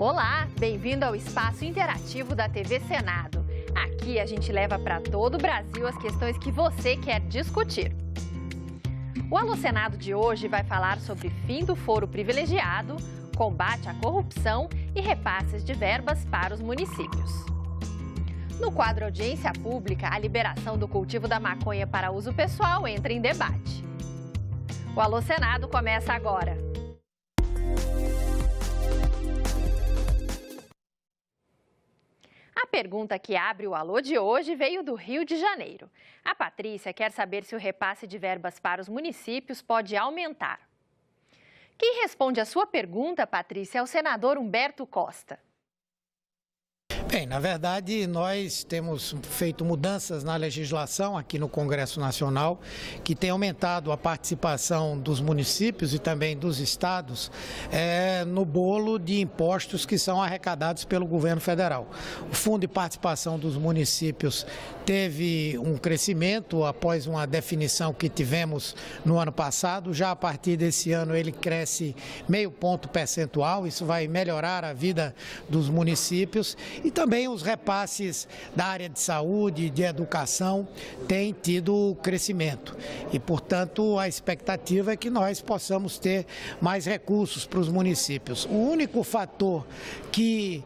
Olá, bem-vindo ao espaço interativo da TV Senado. Aqui a gente leva para todo o Brasil as questões que você quer discutir. O Alô Senado de hoje vai falar sobre fim do foro privilegiado, combate à corrupção e repasses de verbas para os municípios. No quadro Audiência Pública, a liberação do cultivo da maconha para uso pessoal entra em debate. O Alô Senado começa agora. A pergunta que abre o Alô de hoje veio do Rio de Janeiro. A Patrícia quer saber se o repasse de verbas para os municípios pode aumentar. Quem responde a sua pergunta, Patrícia, é o senador Humberto Costa. Bem, na verdade, nós temos feito mudanças na legislação aqui no Congresso Nacional, que tem aumentado a participação dos municípios e também dos estados no bolo de impostos que são arrecadados pelo governo federal. O Fundo de Participação dos Municípios teve um crescimento após uma definição que tivemos no ano passado. Já a partir desse ano ele cresce 0,5 ponto percentual, isso vai melhorar a vida dos municípios. E também os repasses da área de saúde, de educação, têm tido crescimento. E, portanto, a expectativa é que nós possamos ter mais recursos para os municípios. O único fator que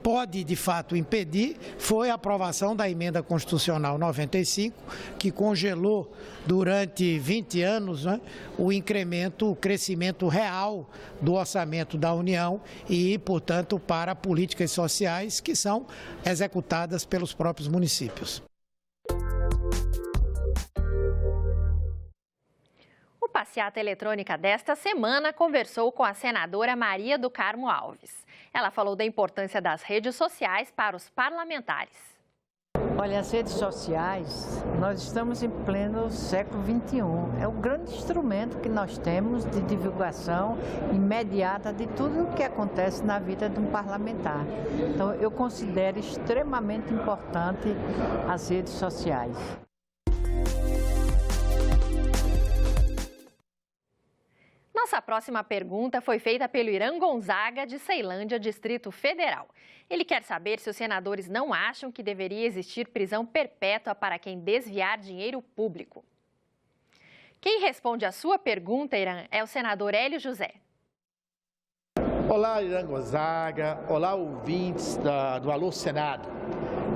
pode, de fato, impedir foi a aprovação da Emenda Constitucional 95, que congelou durante 20 anos o incremento, o crescimento real do orçamento da União e, portanto, para políticas sociais que são executadas pelos próprios municípios. O Passeata Eletrônica desta semana conversou com a senadora Maria do Carmo Alves. Ela falou da importância das redes sociais para os parlamentares. Olha, as redes sociais, nós estamos em pleno século XXI. É um grande instrumento que nós temos de divulgação imediata de tudo o que acontece na vida de um parlamentar. Então, eu considero extremamente importante as redes sociais. Nossa próxima pergunta foi feita pelo Irã Gonzaga, de Ceilândia, Distrito Federal. Ele quer saber se os senadores não acham que deveria existir prisão perpétua para quem desviar dinheiro público. Quem responde a sua pergunta, Irã, é o senador Hélio José. Olá, Irã Gonzaga. Olá, ouvintes do Alô Senado.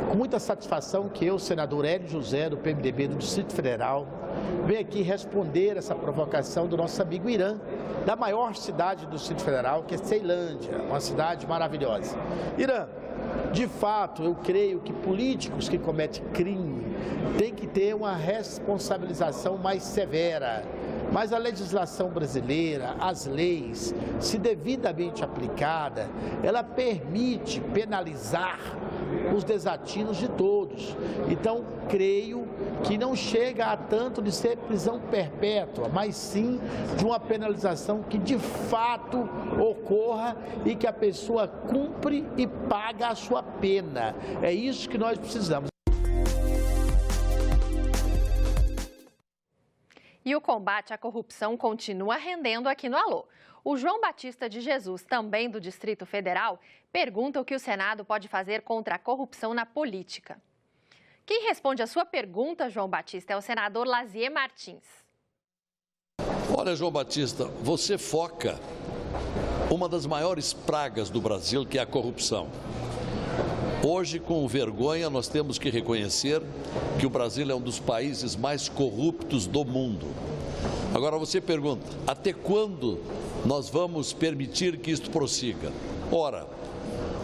Com muita satisfação que eu, senador Hélio José, do PMDB do Distrito Federal, venho aqui responder essa provocação do nosso amigo Irã, da maior cidade do Distrito Federal, que é Ceilândia, uma cidade maravilhosa. Irã, de fato, eu creio que políticos que cometem crime têm que ter uma responsabilização mais severa. Mas a legislação brasileira, as leis, se devidamente aplicada, ela permite penalizar os desatinos de todos. Então, creio que não chega a tanto de ser prisão perpétua, mas sim de uma penalização que de fato ocorra e que a pessoa cumpre e paga a sua pena. É isso que nós precisamos. E o combate à corrupção continua rendendo aqui no Alô. O João Batista de Jesus, também do Distrito Federal, pergunta o que o Senado pode fazer contra a corrupção na política. Quem responde a sua pergunta, João Batista, é o senador Lazier Martins. Olha, João Batista, você foca uma das maiores pragas do Brasil, que é a corrupção. Hoje, com vergonha, nós temos que reconhecer que o Brasil é um dos países mais corruptos do mundo. Agora você pergunta, até quando nós vamos permitir que isto prossiga? Ora,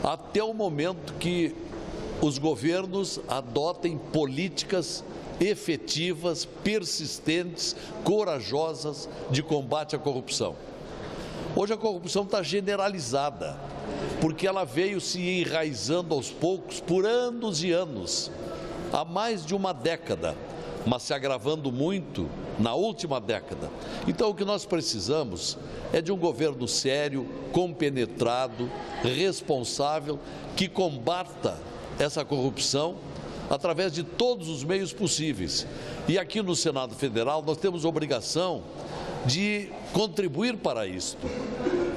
até o momento que os governos adotem políticas efetivas, persistentes, corajosas de combate à corrupção. Hoje a corrupção está generalizada, porque ela veio se enraizando aos poucos por anos e anos, há mais de uma década, mas se agravando muito na última década. Então o que nós precisamos é de um governo sério, compenetrado, responsável, que combata essa corrupção através de todos os meios possíveis. E aqui no Senado Federal nós temos a obrigação de contribuir para isto,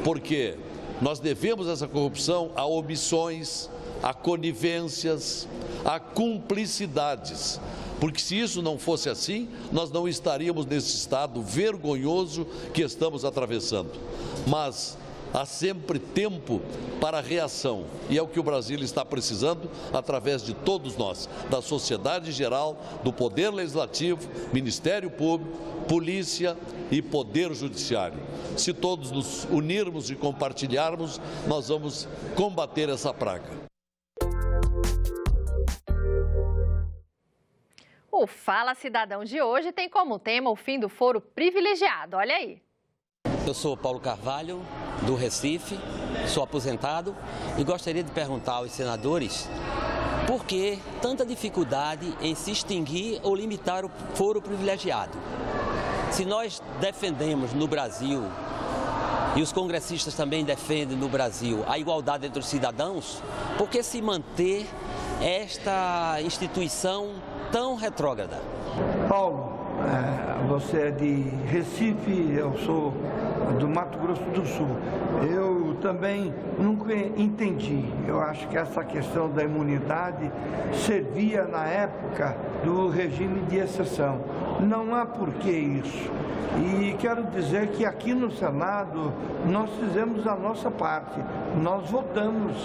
porque Nós devemos essa corrupção a omissões, a conivências, a cumplicidades. Porque se isso não fosse assim, nós não estaríamos nesse estado vergonhoso que estamos atravessando. Mas há sempre tempo para a reação e é o que o Brasil está precisando através de todos nós, da sociedade em geral, do Poder Legislativo, Ministério Público, Polícia e Poder Judiciário. Se todos nos unirmos e compartilharmos, nós vamos combater essa praga. O Fala Cidadão de hoje tem como tema o fim do foro privilegiado. Olha aí. Eu sou Paulo Carvalho, do Recife, sou aposentado e gostaria de perguntar aos senadores por que tanta dificuldade em se extinguir ou limitar o foro privilegiado. Se nós defendemos no Brasil, e os congressistas também defendem no Brasil, a igualdade entre os cidadãos, por que se manter esta instituição tão retrógrada? Paulo, você é de Recife, eu sou do Mato Grosso do Sul. Eu também nunca entendi. Eu acho que essa questão da imunidade servia na época do regime de exceção. Não há por que isso. E quero dizer que aqui no Senado nós fizemos a nossa parte. Nós votamos,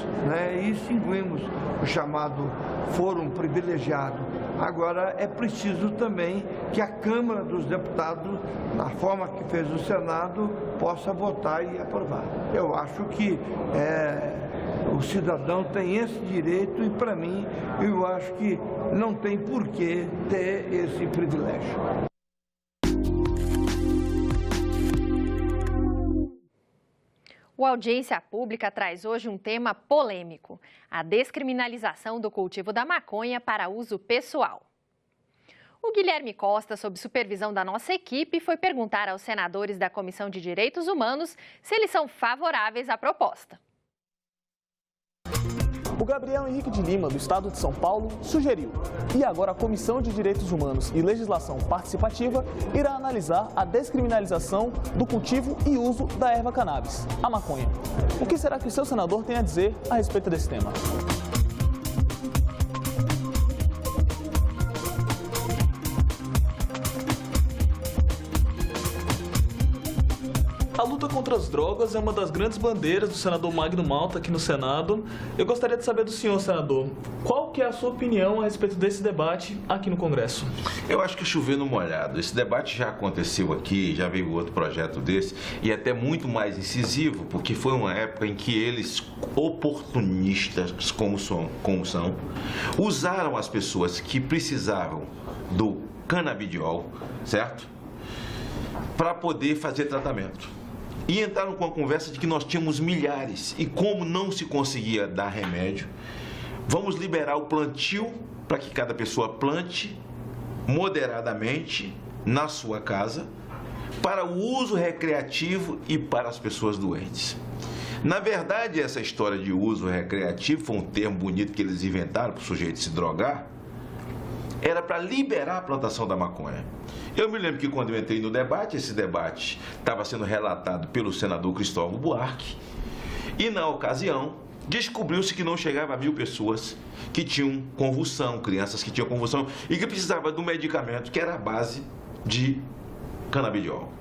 e extinguimos o chamado fórum privilegiado. Agora é preciso também que a Câmara dos Deputados, na forma que fez o Senado, possa votar e aprovar. Eu acho que o cidadão tem esse direito e, para mim, eu acho que não tem por que ter esse privilégio. O Audiência Pública traz hoje um tema polêmico: a descriminalização do cultivo da maconha para uso pessoal. O Guilherme Costa, sob supervisão da nossa equipe, foi perguntar aos senadores da Comissão de Direitos Humanos se eles são favoráveis à proposta. O Gabriel Henrique de Lima, do estado de São Paulo, sugeriu. E agora a Comissão de Direitos Humanos e Legislação Participativa irá analisar a descriminalização do cultivo e uso da erva cannabis, a maconha. O que será que o seu senador tem a dizer a respeito desse tema? A luta contra as drogas é uma das grandes bandeiras do senador Magno Malta aqui no Senado. Eu gostaria de saber do senhor, senador, qual que é a sua opinião a respeito desse debate aqui no Congresso? Eu acho que choveu no molhado. Esse debate já aconteceu aqui, já veio outro projeto desse, e até muito mais incisivo, porque foi uma época em que eles, oportunistas como são, usaram as pessoas que precisavam do canabidiol, certo? Para poder fazer tratamento. E entraram com a conversa de que nós tínhamos milhares e como não se conseguia dar remédio, vamos liberar o plantio para que cada pessoa plante moderadamente na sua casa para o uso recreativo e para as pessoas doentes. Na verdade, essa história de uso recreativo foi um termo bonito que eles inventaram para o sujeito se drogar, era para liberar a plantação da maconha. Eu me lembro que quando eu entrei no debate, esse debate estava sendo relatado pelo senador Cristóvão Buarque, e na ocasião descobriu-se que não chegava a 1000 pessoas que tinham convulsão, crianças que tinham convulsão e que precisavam de um medicamento que era a base de canabidiol.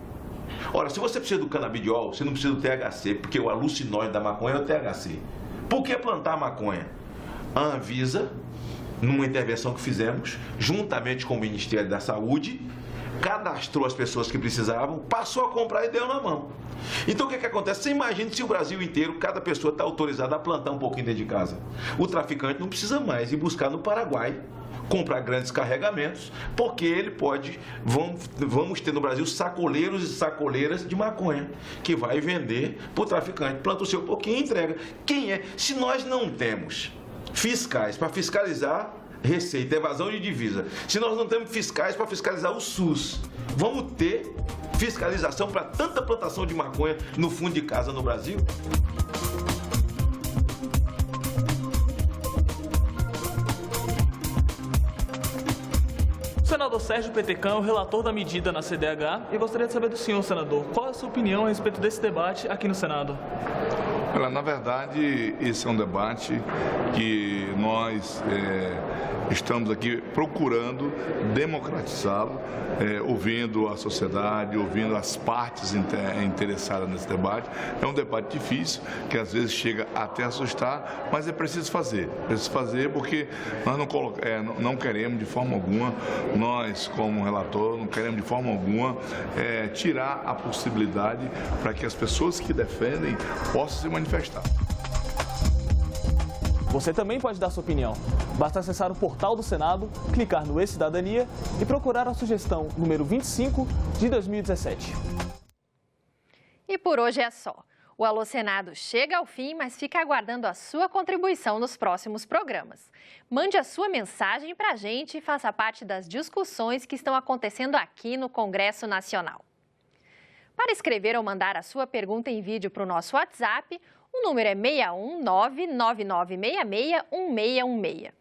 Ora, se você precisa do canabidiol, você não precisa do THC, porque o alucinóide da maconha é o THC. Por que plantar maconha? A Anvisa, numa intervenção que fizemos, juntamente com o Ministério da Saúde, cadastrou as pessoas que precisavam, passou a comprar e deu na mão. Então o que acontece? Você imagina se o Brasil inteiro, cada pessoa está autorizada a plantar um pouquinho dentro de casa. O traficante não precisa mais ir buscar no Paraguai, comprar grandes carregamentos, porque ele pode, vamos ter no Brasil sacoleiros e sacoleiras de maconha, que vai vender para o traficante, planta o seu pouquinho e entrega. Quem é? Se nós não temos fiscais para fiscalizar receita, evasão de divisa, se nós não temos fiscais para fiscalizar o SUS, vamos ter fiscalização para tanta plantação de maconha no fundo de casa no Brasil? O senador Sérgio Petecã é o relator da medida na CDH e gostaria de saber do senhor, senador, qual é a sua opinião a respeito desse debate aqui no Senado? Olha, na verdade, esse é um debate que nós estamos aqui procurando democratizá-lo, ouvindo a sociedade, ouvindo as partes interessadas nesse debate. É um debate difícil, que às vezes chega até a assustar, mas é preciso fazer. Preciso fazer porque nós não queremos de forma alguma, nós como relator, não queremos de forma alguma tirar a possibilidade para que as pessoas que defendem possam se manifestar. Você também pode dar sua opinião. Basta acessar o portal do Senado, clicar no E-Cidadania e procurar a sugestão número 25 de 2017. E por hoje é só. O Alô Senado chega ao fim, mas fica aguardando a sua contribuição nos próximos programas. Mande a sua mensagem para a gente e faça parte das discussões que estão acontecendo aqui no Congresso Nacional. Para escrever ou mandar a sua pergunta em vídeo para o nosso WhatsApp, o número é 61999661616.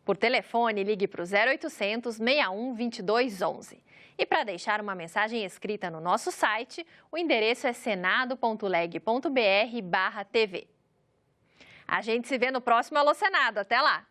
Por telefone, ligue para o 0800 61 22 11. E para deixar uma mensagem escrita no nosso site, o endereço é senado.leg.br/TV. A gente se vê no próximo Alô Senado. Até lá!